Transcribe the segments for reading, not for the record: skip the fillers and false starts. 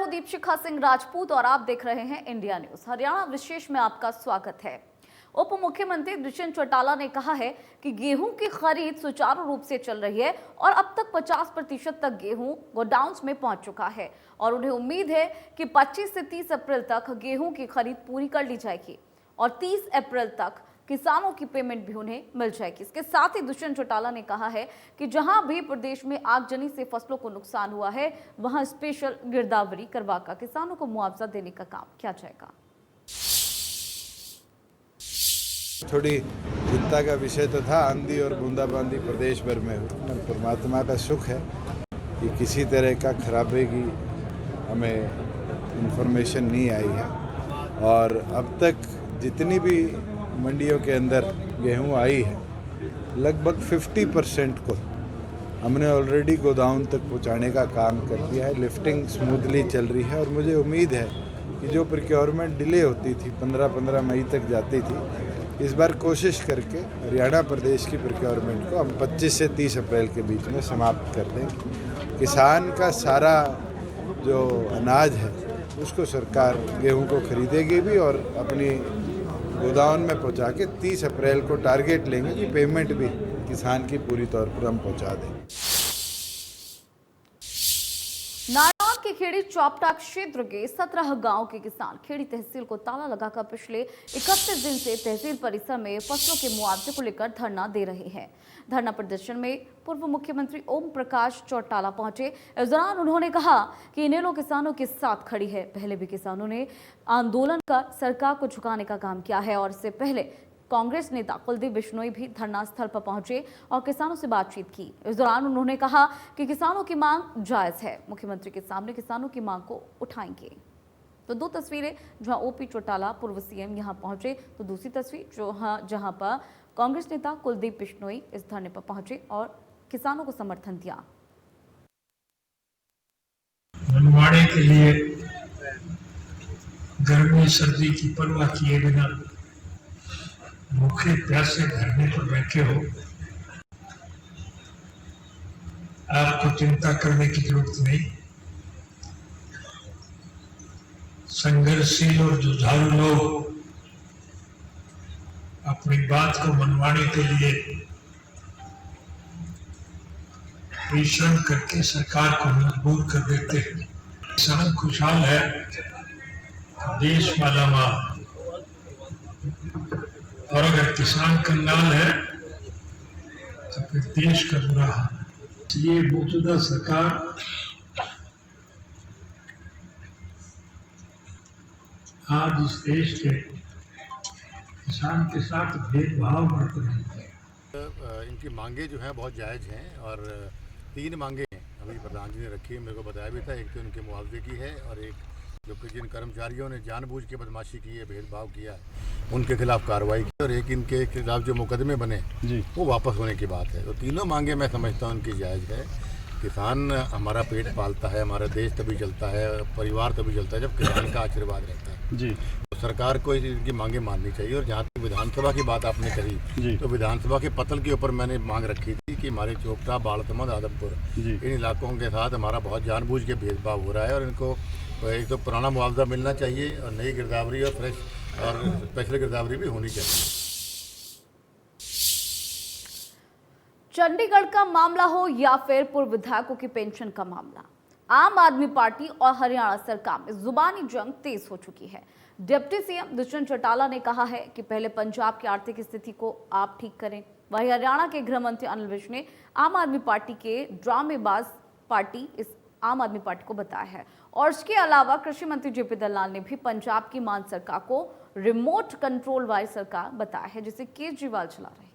हूं दीपशिखा सिंह राजपूत और आप देख रहे हैं इंडिया न्यूज। हरियाणा विशेष में आपका स्वागत है। उप मुख्यमंत्री दुष्यंत चौटाला ने कहा है कि गेहूं की खरीद सुचारू रूप से चल रही है और अब तक 50% तक गेहूं गोडाउन्स में पहुंच चुका है और उन्हें उम्मीद है कि 25 से 30 अप्रैल तक गेहूं की खरीद पूरी कर ली जाएगी और 30 अप्रैल तक किसानों की पेमेंट भी उन्हें मिल जाएगी। इसके साथ ही दुष्यंत चौटाला ने कहा है कि जहां भी प्रदेश में आगजनी से फसलों को नुकसान हुआ है वहां स्पेशल गिरदावरी करवाकर किसानों को मुआवजा देने का काम किया जाएगा। थोड़ी चिंता का विषय तो था, आंधी और बूंदाबांदी प्रदेश भर में हुई, पर परमात्मा का सुख है कि किसी तरह का खराबे की हमें इंफॉर्मेशन नहीं आई है और अब तक जितनी भी मंडियों के अंदर गेहूं आई है लगभग 50% को हमने ऑलरेडी गोदाम तक पहुंचाने का काम कर दिया है। लिफ्टिंग स्मूथली चल रही है और मुझे उम्मीद है कि जो प्रोक्योरमेंट डिले होती थी 15 मई तक जाती थी, इस बार कोशिश करके हरियाणा प्रदेश की प्रोक्योरमेंट को हम 25 से 30 अप्रैल के बीच में समाप्त कर देंगे। किसान का सारा जो अनाज है उसको सरकार गेहूं को खरीदेगी भी और अपनी गोदाम में पहुंचा के 30 अप्रैल को टारगेट लेंगे कि पेमेंट भी किसान की पूरी तौर पर हम पहुंचा देंगे। नारनौल के खेड़ी चौपटा क्षेत्र के 17 गांव के किसान खेड़ी तहसील को ताला लगाकर पिछले 31 दिन से तहसील परिसर में फसलों के मुआवजे को लेकर धरना दे रहे हैं। धरना प्रदर्शन में पूर्व मुख्यमंत्री ओम प्रकाश चौटाला पहुंचे। इस दौरान उन्होंने कहा कि इनेलो किसानों के साथ खड़ी है। पहले भी किसानों ने आंदोलन कर सरकार को झुकाने का काम किया है और इससे पहले कांग्रेस नेता कुलदीप बिश्नोई भी धरना स्थल पर पहुंचे और किसानों से बातचीत की। इस दौरान उन्होंने कहा कि किसानों की मांग जायज है, मुख्यमंत्री के सामने किसानों की मांग को उठाएंगे। तो दो तस्वीरें, जहां ओपी चौटाला पूर्व सीएम यहां पहुंचे, तो दूसरी तस्वीर जहां पर कांग्रेस नेता कुलदीप बिश्नोई इस धरने पर पहुंचे और किसानों को समर्थन दिया। मनवाड़े के लिए गर्मी सर्दी की परवाह किए बिना भूखे प्यासे धरने पर बैठे हो, आपको चिंता करने की जरूरत नहीं। संघर्षशील और जुझारू लोग अपनी बात को मनवाने के लिए परिश्रम करके सरकार को मजबूर कर देते हैं। किसान खुशहाल है, देश मालामाल, और अगर किसान कंगाल है तो फिर देश का बुरा हाल है। इसलिए मौजूदा सरकार आज इस देश के किसान के साथ भेदभाव बरत रही है। इनकी मांगे जो हैं बहुत जायज़ हैं और 3 मांगे हैं अभी प्रधान जी ने रखी है। मेरे को बताया भी था, एक तो इनके मुआवजे की है और एक जो कि जिन कर्मचारियों ने जानबूझ के बदमाशी की है, भेदभाव किया है, उनके खिलाफ कार्रवाई की और एक इनके खिलाफ जो मुकदमे बने वो वापस होने की बात है। तो तीनों मांगे मैं समझता हूँ उनकी जायज़ है। किसान हमारा पेट पालता है, हमारा देश तभी चलता है, परिवार तभी चलता है जब किसान का आशीर्वाद रहता है जी। तो सरकार को इनकी मांगे माननी चाहिए। और जहाँ तक विधानसभा की बात आपने करी, तो विधानसभा के पतल के ऊपर मैंने मांग रखी थी कि हमारे चोपटा, बालतमंद, आदमपुर इन इलाकों के साथ हमारा बहुत जानबूझ के भेदभाव हो रहा है और इनको एक तो पुराना मुआवजा मिलना चाहिए और नई गिरदावरी और फ्रेश और स्पेशल गिरदावरी भी होनी चाहिए। चंडीगढ़ का मामला हो या फिर पूर्व विधायकों की पेंशन का मामला, आम आदमी पार्टी और हरियाणा सरकार में जुबानी जंग तेज हो चुकी है। डिप्टी सीएम दुष्यंत चौटाला ने कहा है कि पहले पंजाब की आर्थिक स्थिति को आप ठीक करें। वहीं हरियाणा के गृह मंत्री अनिल विज ने आम आदमी पार्टी के ड्रामेबाज पार्टी इस आम आदमी पार्टी को बताया है और इसके अलावा कृषि मंत्री जेपी दलाल ने भी पंजाब की मान सरकार को रिमोट कंट्रोल वाली सरकार बताया है जिसे केजरीवाल चला रहे हैं।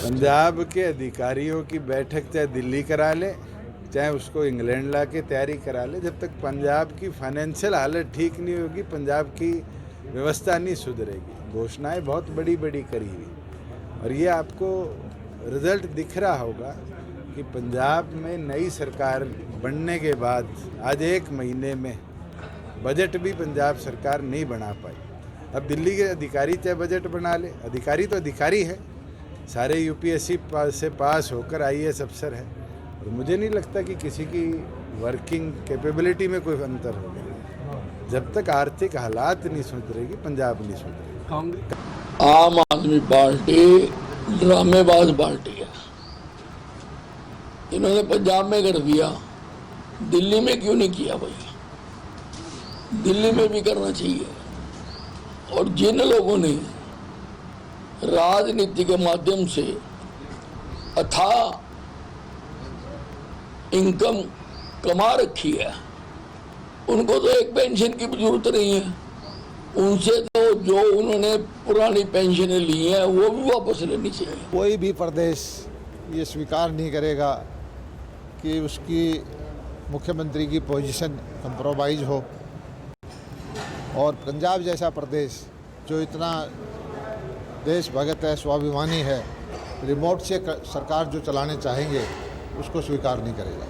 पंजाब के अधिकारियों की बैठक चाहे दिल्ली करा ले, चाहे उसको इंग्लैंड ला के तैयारी करा ले, जब तक पंजाब की फाइनेंशियल हालत ठीक नहीं होगी, पंजाब की व्यवस्था नहीं सुधरेगी। घोषणाएं बहुत बड़ी बड़ी करी हुई और ये आपको रिजल्ट दिख रहा होगा कि पंजाब में नई सरकार बनने के बाद आज 1 महीने में बजट भी पंजाब सरकार नहीं बना पाई। अब दिल्ली के अधिकारी चाहे बजट बना ले, अधिकारी तो अधिकारी है, सारे यूपीएससी से पास होकर आईएएस अफसर है और तो मुझे नहीं लगता कि किसी की वर्किंग कैपेबिलिटी में कोई अंतर होगा। जब तक आर्थिक हालात नहीं सुधरेगी, पंजाब नहीं सुधरेगी। आम आदमी पार्टी ड्रामेबाज पार्टी है। इन्होंने पंजाब में कर दिया, दिल्ली में क्यों नहीं किया भाई? दिल्ली में भी करना चाहिए। और जिन लोगों ने राजनीति के माध्यम से अथाह इनकम कमा रखी है, उनको तो एक पेंशन की जरूरत नहीं है। उनसे तो जो उन्होंने पुरानी पेंशनें ली हैं वो भी वापस लेनी चाहिए। कोई भी प्रदेश ये स्वीकार नहीं करेगा कि उसकी मुख्यमंत्री की पोजीशन कंप्रोमाइज हो, और पंजाब जैसा प्रदेश जो इतना देश भगत है, स्वाभिमानी है, रिमोट से सरकार जो चलाने चाहेंगे उसको स्वीकार नहीं करेगा।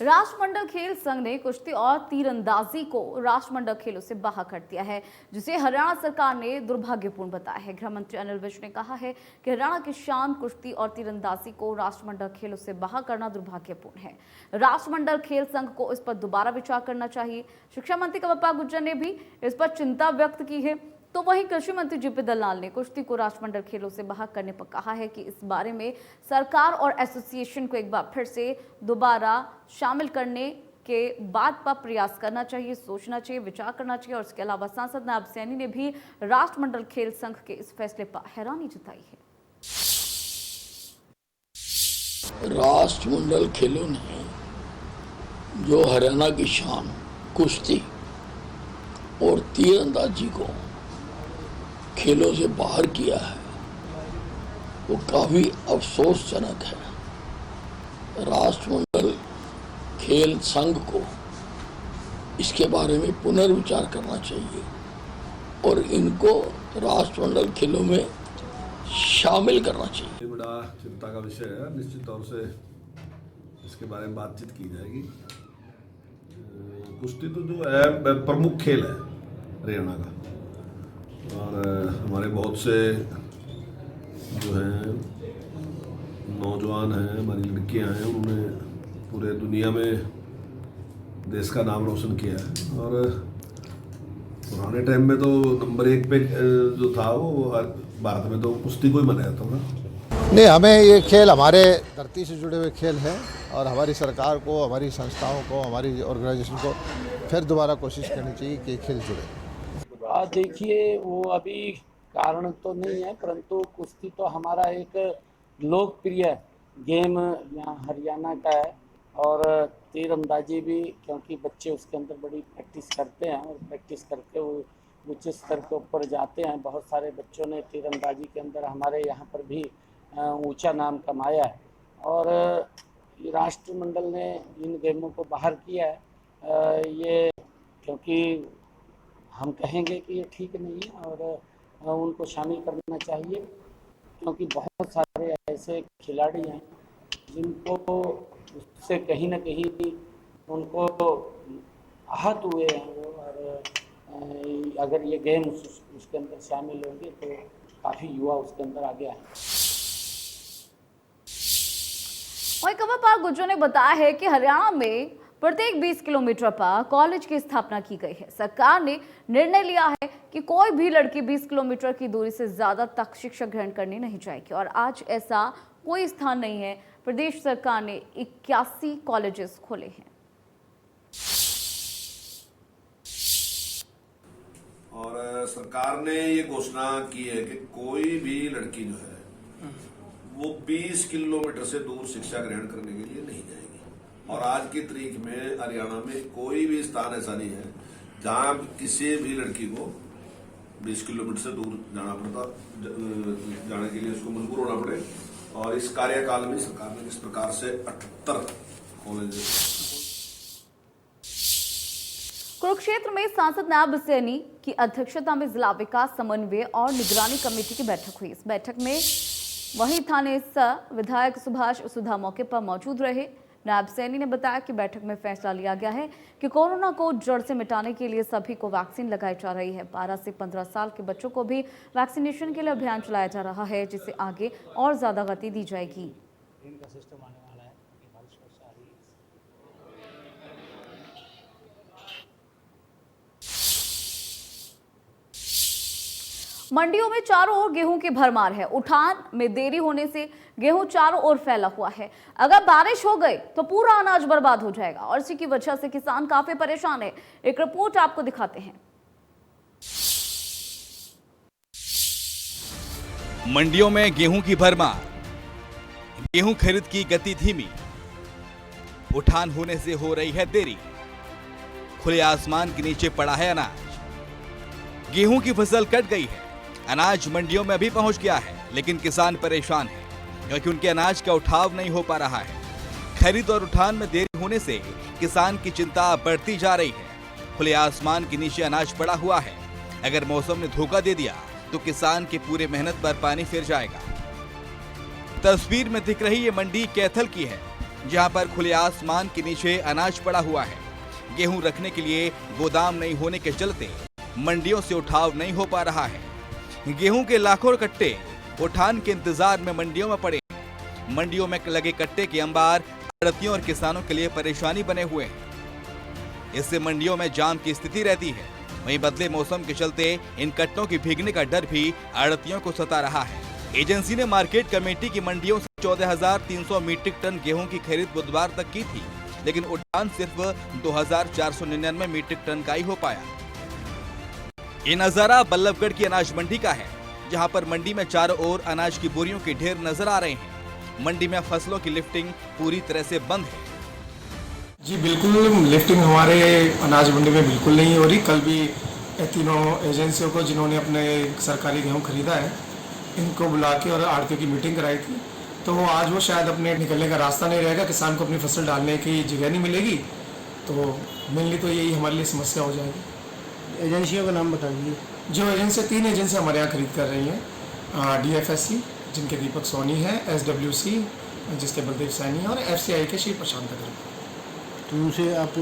राष्ट्रमंडल खेल संघ ने कुश्ती और तीरंदाजी को राष्ट्रमंडल खेलों से बाहर कर दिया है, जिसे हरियाणा सरकार ने दुर्भाग्यपूर्ण बताया है। गृह मंत्री अनिल विज ने कहा है कि हरियाणा की शान कुश्ती और तीरंदाजी को राष्ट्रमंडल खेलों से बाहर करना दुर्भाग्यपूर्ण है। राष्ट्रमंडल खेल संघ को इस पर दोबारा विचार करना चाहिए। शिक्षा मंत्री कमलपाल गुर्जर ने भी इस पर चिंता व्यक्त की है। तो वहीं कृषि मंत्री जेपी दलाल ने कुश्ती को राष्ट्रमंडल खेलों से बाहर करने पर कहा है कि इस बारे में सरकार और एसोसिएशन को एक बार फिर से दोबारा शामिल करने के बात पर प्रयास करना चाहिए, सोचना चाहिए, विचार करना चाहिए। और इसके अलावा सांसद नायब सैनी ने भी राष्ट्रमंडल खेल संघ के इस फैसले पर हैरानी जताई है। राष्ट्रमंडल खेलों ने जो हरियाणा की शान कुश्ती और तीरंदाजी को खेलों से बाहर किया है, वो काफी अफसोसजनक है। राष्ट्रमंडल खेल संघ को इसके बारे में पुनर्विचार करना चाहिए और इनको राष्ट्रमंडल खेलों में शामिल करना चाहिए। ये बड़ा चिंता का विषय है। निश्चित तौर से इसके बारे में बातचीत की जाएगी। कुश्ती तो जो है प्रमुख खेल है हरियाणा का, और हमारे बहुत से जो हैं नौजवान हैं, हमारी लड़कियां हैं, उन्होंने पूरे दुनिया में देश का नाम रोशन किया है। और पुराने टाइम में तो नंबर 1 पे जो था वो भारत में तो कुश्ती को ही मनाया था ना। नहीं, हमें ये खेल हमारे धरती से जुड़े हुए खेल हैं, और हमारी सरकार को, हमारी संस्थाओं को, हमारी ऑर्गेनाइजेशन को फिर दोबारा कोशिश करनी चाहिए कि ये खेल जुड़े। देखिए, वो अभी कारण तो नहीं है, परंतु कुश्ती तो हमारा एक लोकप्रिय गेम यहाँ हरियाणा का है। और तीरंदाजी भी, क्योंकि बच्चे उसके अंदर बड़ी प्रैक्टिस करते हैं और प्रैक्टिस करके वो उच्च स्तर के ऊपर जाते हैं। बहुत सारे बच्चों ने तीरंदाजी के अंदर हमारे यहाँ पर भी ऊंचा नाम कमाया है। और राष्ट्रमंडल ने इन गेमों को बाहर किया है, ये क्योंकि हम कहेंगे कि ये ठीक नहीं है और उनको शामिल करना चाहिए, क्योंकि बहुत सारे ऐसे खिलाड़ी हैं जिनको उससे कहीं ना कहीं उनको आहत हुए हैं वो। और अगर ये गेम उसके अंदर शामिल होंगे तो काफ़ी युवा उसके अंदर आगे आएंगे। वहीं कमलपाल गुर्जर ने बताया है कि हरियाणा में प्रत्येक 20 किलोमीटर पर कॉलेज की स्थापना की गई है। सरकार ने निर्णय लिया है कि कोई भी लड़की 20 किलोमीटर की दूरी से ज्यादा तक शिक्षा ग्रहण करने नहीं जाएगी, और आज ऐसा कोई स्थान नहीं है। प्रदेश सरकार ने 81 कॉलेजेस खोले हैं। और सरकार ने ये घोषणा की है कि कोई भी लड़की जो है वो 20 किलोमीटर से दूर शिक्षा ग्रहण करने के लिए नहीं जाएगी। और आज की तारीख में हरियाणा में कोई भी स्थान ऐसा नहीं है जहां किसी भी लड़की को 20 किलोमीटर से दूर जाने के लिए उसको मजबूर होना पड़े। और इस कार्यकाल में सरकार ने इस प्रकार से 78 कॉलेज। कुरुक्षेत्र में सांसद नायब सैनी की अध्यक्षता में जिला विकास समन्वय और निगरानी कमेटी की बैठक हुई। इस बैठक में वहीं थाने विधायक सुभाष सुधा मौके पर मौजूद रहे। नायब सैनी ने बताया कि बैठक में फैसला लिया गया है कि कोरोना को जड़ से मिटाने के लिए सभी को वैक्सीन लगाई जा रही है। 12 से 15 साल के बच्चों को भी वैक्सीनेशन के लिए अभियान चलाया जा रहा है, जिसे आगे और ज्यादा गति दी जाएगी। मंडियों में चारों ओर गेहूं की भरमार है। उठान में देरी होने से गेहूं चारों ओर फैला हुआ है। अगर बारिश हो गई तो पूरा अनाज बर्बाद हो जाएगा और इसी की वजह से किसान काफी परेशान है। एक रिपोर्ट आपको दिखाते हैं। मंडियों में गेहूं की भरमार, गेहूं खरीद की गति धीमी, उठान होने से हो रही है देरी, खुले आसमान के नीचे पड़ा है अनाज। गेहूं की फसल कट गई है, अनाज मंडियों में भी पहुंच गया है, लेकिन किसान परेशान है क्योंकि उनके अनाज का उठाव नहीं हो पा रहा है। खरीद और उठान में देरी होने से किसान की चिंता बढ़ती जा रही है। खुले आसमान के नीचे अनाज पड़ा हुआ है, अगर मौसम ने धोखा दे दिया तो किसान की पूरे मेहनत पर पानी फिर जाएगा। तस्वीर में दिख रही ये मंडी कैथल की है, जहां पर खुले आसमान के नीचे अनाज पड़ा हुआ है। गेहूं रखने के लिए गोदाम नहीं होने के चलते मंडियों से उठाव नहीं हो पा रहा है। गेहूं के लाखों कट्टे उठान के इंतजार में मंडियों में पड़े। मंडियों में लगे कट्टे के अंबार आड़तियों और किसानों के लिए परेशानी बने हुए हैं। इससे मंडियों में जाम की स्थिति रहती है। वहीं बदले मौसम के चलते इन कट्टों के भीगने का डर भी आड़तियों को सता रहा है। एजेंसी ने मार्केट कमेटी की मंडियों से 14,300 मीट्रिक टन गेहूं की खरीद बुधवार तक की थी, लेकिन उठान सिर्फ 2,499 मीट्रिक टन का ही हो पाया। ये नजारा बल्लभगढ़ की अनाज मंडी का है, जहां पर मंडी में चारों ओर अनाज की बोरियों के ढेर नजर आ रहे हैं। मंडी में फसलों की लिफ्टिंग पूरी तरह से बंद है। जी बिल्कुल, लिफ्टिंग हमारे अनाज मंडी में बिल्कुल नहीं हो रही। कल भी तीनों एजेंसियों को जिन्होंने अपने सरकारी गेहूं खरीदा है, इनको बुला के और आड़तियों की मीटिंग कराई थी, तो आज वो शायद अपने निकलने का रास्ता नहीं रहेगा। किसान को अपनी फसल डालने की जगह नहीं मिलेगी, तो मेनली तो यही हमारे लिए समस्या हो जाएगी। एजेंसियों का नाम बता दीजिए। जो एजेंसी 3 एजेंसी हमारे यहाँ खरीद कर रही हैं, DFSC जिनके दीपक सोनी है, SWC जिसके बलदेव सैनी है, और FCI के श्री प्रशांत अग्रवाल। तो उनसे आप?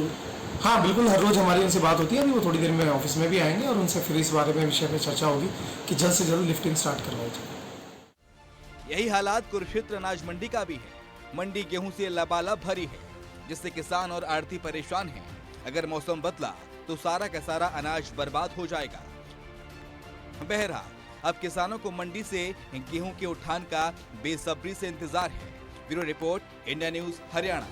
हाँ बिल्कुल, हर रोज़ हमारी उनसे बात होती है। अभी वो थोड़ी देर में ऑफिस में भी आएंगे और उनसे फिर इस बारे में विषय पे चर्चा होगी कि जल्द से जल्द लिफ्टिंग स्टार्ट करवाई जाए। यही हालात कुरुक्षेत्र अनाज मंडी का भी है। मंडी गेहूं से लबालब भरी है, जिससे किसान और आड़ती परेशान हैं। अगर मौसम बदला तो सारा का सारा अनाज बर्बाद हो जाएगा। बहरहाल अब किसानों को मंडी से गेहूं के उठान का बेसब्री से इंतजार है। Bureau report, India news, Haryana.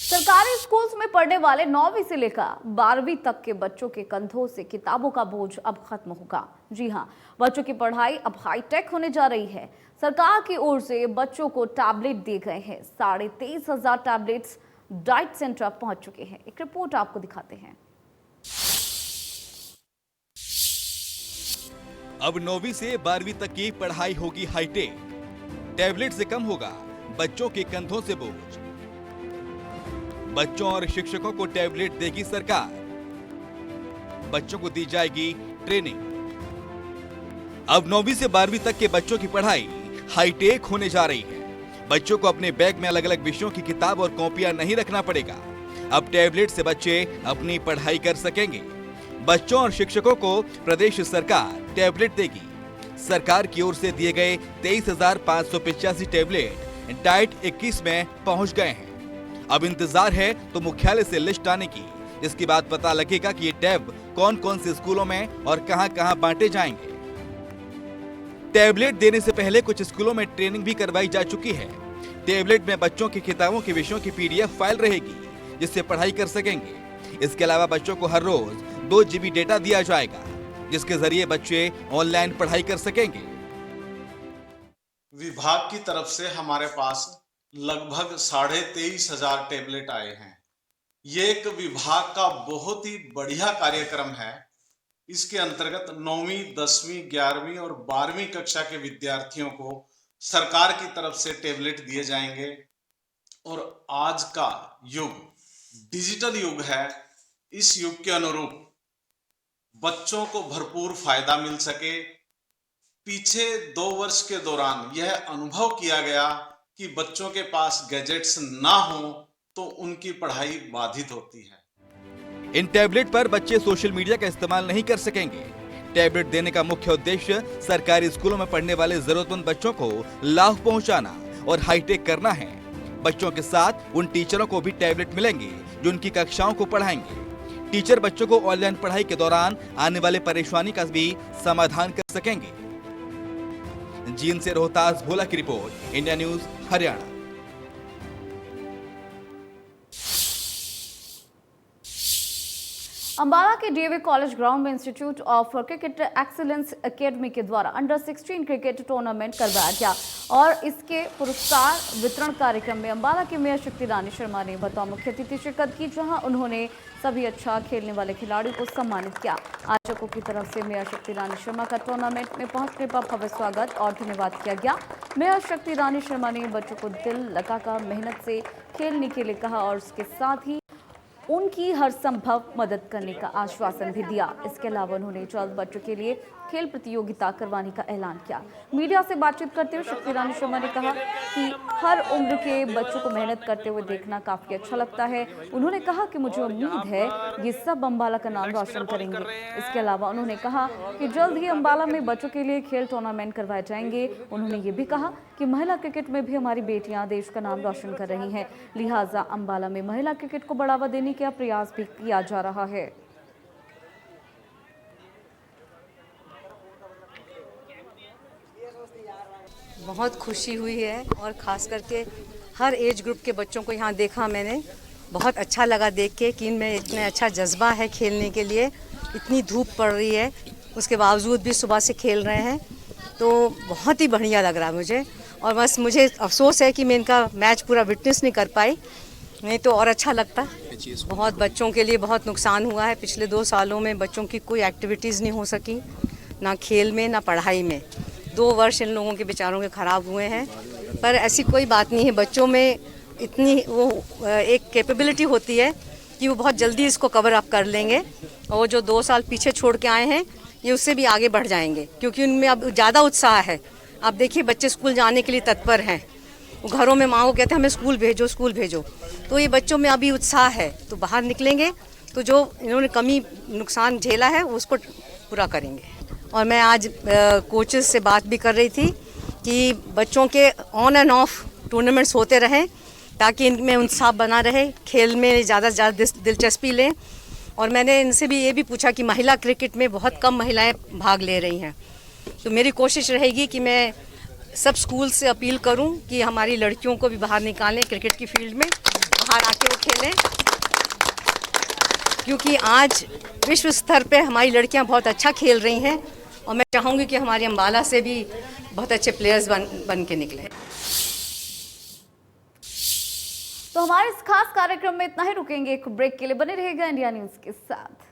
सरकारी स्कूल्स में पढ़ने वाले 9वीं से लेकर 12वीं तक के बच्चों के कंधों से किताबों का बोझ अब खत्म होगा। जी हां, बच्चों की पढ़ाई अब हाईटेक होने जा रही है। सरकार की ओर से बच्चों को टैबलेट दिए गए हैं। 23,500 टैबलेट्स डाइट सेंटर पहुंच चुके हैं। एक रिपोर्ट आपको दिखाते हैं। अब 9वीं से 12वीं तक की पढ़ाई होगी हाईटेक। टैबलेट से कम होगा बच्चों के कंधों से बोझ। बच्चों और शिक्षकों को टैबलेट देगी सरकार। बच्चों को दी जाएगी ट्रेनिंग। अब 9वीं से 12वीं तक के बच्चों की पढ़ाई हाईटेक होने जा रही है। बच्चों को अपने बैग में अलग अलग विषयों की किताब और कॉपियां नहीं रखना पड़ेगा। अब टैबलेट से बच्चे अपनी पढ़ाई कर सकेंगे। बच्चों और शिक्षकों को प्रदेश सरकार टैबलेट देगी। सरकार की ओर से दिए गए 23,585 टैबलेट डाइट 21 में पहुंच गए हैं। अब इंतजार है तो मुख्यालय से लिस्ट आने की, जिसके बाद पता लगेगा कि ये टैब कौन कौन से स्कूलों में और कहां-कहां बांटे जाएंगे। टैबलेट देने से पहले कुछ स्कूलों में ट्रेनिंग भी करवाई जा चुकी है। टैबलेट में बच्चों की किताबों के विषयों की PDF फाइल रहेगी, जिससे पढ़ाई कर सकेंगे। इसके अलावा बच्चों को हर रोज 2 GB डेटा दिया जाएगा, जिसके जरिए बच्चे ऑनलाइन पढ़ाई कर सकेंगे। विभाग की तरफ से हमारे पास लगभग 23,500 टैबलेट आए हैं। ये एक विभाग का बहुत ही बढ़िया कार्यक्रम है। इसके अंतर्गत 9वीं, 10वीं, 11वीं और 12वीं कक्षा के विद्यार्थियों को सरकार की तरफ से टैबलेट दिए जाएंगे। और आज का युग डिजिटल युग है। इस युग के अनुरूप बच्चों को भरपूर फायदा मिल सके, पीछे 2 वर्ष के दौरान यह अनुभव किया गया कि बच्चों के पास गैजेट्स ना हो तो उनकी पढ़ाई बाधित होती है। इन टैबलेट पर बच्चे सोशल मीडिया का इस्तेमाल नहीं कर सकेंगे। टैबलेट देने का मुख्य उद्देश्य सरकारी स्कूलों में पढ़ने वाले जरूरतमंद बच्चों को लाभ पहुंचाना और हाईटेक करना है। बच्चों के साथ उन टीचरों को भी टैबलेट मिलेंगे जो उनकी कक्षाओं को पढ़ाएंगे। टीचर बच्चों को ऑनलाइन पढ़ाई के दौरान आने वाले परेशानी का भी समाधान कर सकेंगे। जींद से रोहतास भोला की report, India news Haryana. Ambala के डीएवी कॉलेज ग्राउंड में institute of cricket excellence academy के द्वारा अंडर 16 क्रिकेट टूर्नामेंट करवाया गया और इसके पुरस्कार वितरण कार्यक्रम में अंबाला की मेयर शक्ति रानी शर्मा ने बतौर मुख्य अतिथि शिरकत की, जहां उन्होंने सभी अच्छा खेलने वाले खिलाड़ियों को सम्मानित किया। आयोजकों की तरफ से मेयर शक्ति रानी शर्मा का टूर्नामेंट में पहुंचने पर भव्य स्वागत और धन्यवाद किया गया। मेयर शक्ति रानी शर्मा ने बच्चों को दिल लगाकर मेहनत से खेलने के लिए कहा और उसके साथ ही उनकी हर संभव मदद करने का आश्वासन भी दिया। इसके अलावा उन्होंने जल्द बच्चों के लिए खेल प्रतियोगिता करवाने का ऐलान किया। मीडिया से बातचीत करते हुए शक्ति रानी शर्मा ने कहा कि हर उम्र के बच्चों को मेहनत करते हुए देखना काफी अच्छा लगता है। उन्होंने कहा कि मुझे उम्मीद है ये सब अंबाला का नाम रोशन करेंगे। इसके अलावा उन्होंने कहा कि जल्द ही अंबाला में बच्चों के लिए खेल टूर्नामेंट करवाए जाएंगे। उन्होंने ये भी कहा कि महिला क्रिकेट में भी हमारी बेटियां देश का नाम रोशन कर रही हैं, लिहाजा अंबाला में महिला क्रिकेट को बढ़ावा देने का प्रयास भी किया जा रहा है। बहुत खुशी हुई है और ख़ास करके हर एज ग्रुप के बच्चों को यहाँ देखा मैंने, बहुत अच्छा लगा देख के कि इनमें इतना अच्छा जज्बा है खेलने के लिए। इतनी धूप पड़ रही है उसके बावजूद भी सुबह से खेल रहे हैं, तो बहुत ही बढ़िया लग रहा है मुझे। और बस मुझे अफसोस है कि मैं इनका मैच पूरा विटनेस नहीं कर पाई, नहीं तो और अच्छा लगता। बहुत बच्चों के लिए बहुत नुकसान हुआ है। पिछले 2 सालों में बच्चों की कोई एक्टिविटीज़ नहीं हो सकी, ना खेल में ना पढ़ाई में। 2 वर्ष इन लोगों के बेचारों के ख़राब हुए हैं, पर ऐसी कोई बात नहीं है। बच्चों में इतनी वो एक कैपेबिलिटी होती है कि वो बहुत जल्दी इसको कवर अप कर लेंगे और वो जो 2 साल पीछे छोड़ के आए हैं ये उससे भी आगे बढ़ जाएंगे, क्योंकि उनमें अब ज़्यादा उत्साह है। आप देखिए बच्चे स्कूल जाने के लिए तत्पर हैं, घरों में माँ को कहते हैं हमें स्कूल भेजो स्कूल भेजो, तो ये बच्चों में अभी उत्साह है। तो बाहर निकलेंगे तो जो इन्होंने कमी नुकसान झेला है उसको पूरा करेंगे। और मैं आज कोचेस से बात भी कर रही थी कि बच्चों के ऑन एंड ऑफ टूर्नामेंट्स होते रहें ताकि इनमें उत्साह बना रहे, खेल में ज़्यादा से ज़्यादा दिलचस्पी लें। और मैंने इनसे भी ये भी पूछा कि महिला क्रिकेट में बहुत कम महिलाएं भाग ले रही हैं, तो मेरी कोशिश रहेगी कि मैं सब स्कूल से अपील करूं कि हमारी लड़कियों को भी बाहर निकालें क्रिकेट की फील्ड में, बाहर आके वो खेलें, क्योंकि आज विश्व स्तर पे हमारी लड़कियां बहुत अच्छा खेल रही हैं और मैं चाहूँगी कि हमारे अंबाला से भी बहुत अच्छे प्लेयर्स बन के निकले। तो हमारे इस खास कार्यक्रम में इतना ही, रुकेंगे एक ब्रेक के लिए। बने रहेगा इंडिया न्यूज के साथ।